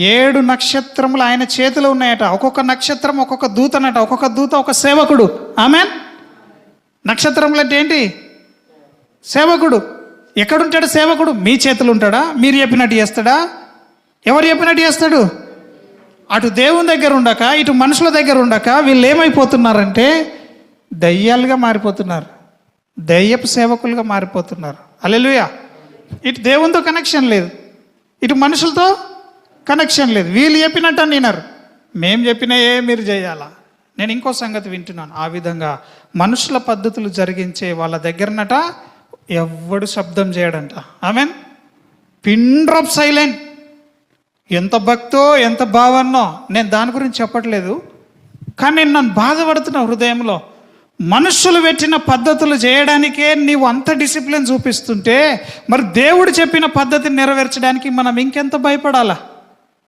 7 నక్షత్రములు ఆయన చేతిలో ఉన్నాయట. ఒక్కొక్క నక్షత్రం ఒక్కొక్క దూతనట, ఒక్కొక్క దూత ఒక సేవకుడు. ఆమెన్. నక్షత్రములు అంటే ఏంటి? సేవకుడు. ఎక్కడుంటాడు సేవకుడు? మీ చేతులు ఉంటాడా? మీరు చెప్పినట్టు చేస్తాడా? ఎవరు చెప్పినట్టు చేస్తాడు? అటు దేవుని దగ్గర ఉండక ఇటు మనుషుల దగ్గర ఉండక వీళ్ళు ఏమైపోతున్నారంటే దయ్యాలుగా మారిపోతున్నారు, దయ్యపు సేవకులుగా మారిపోతున్నారు. హల్లెలూయా. ఇటు దేవునితో కనెక్షన్ లేదు, ఇటు మనుషులతో కనెక్షన్ లేదు. వీళ్ళు చెప్పినట్టు వినరు, మేము చెప్పినయే మీరు చేయాలా. నేను ఇంకో సంగతి వింటున్నాను. ఆ విధంగా మనుషుల పద్ధతులు జరిగించే వాళ్ళ దగ్గరనట ఎవ్వడు శబ్దం చేయడంట. ఆమెన్. Pin drop silent. ఎంత భక్తో ఎంత భావన్నో నేను దాని గురించి చెప్పట్లేదు, కానీ నేను నన్ను బాధపడుతున్నా హృదయంలో. మనుషులు పెట్టిన పద్ధతులు చేయడానికే నీవు అంత డిసిప్లిన్ చూపిస్తుంటే మరి దేవుడు చెప్పిన పద్ధతిని నెరవేర్చడానికి మనం ఇంకెంత భయపడాలా?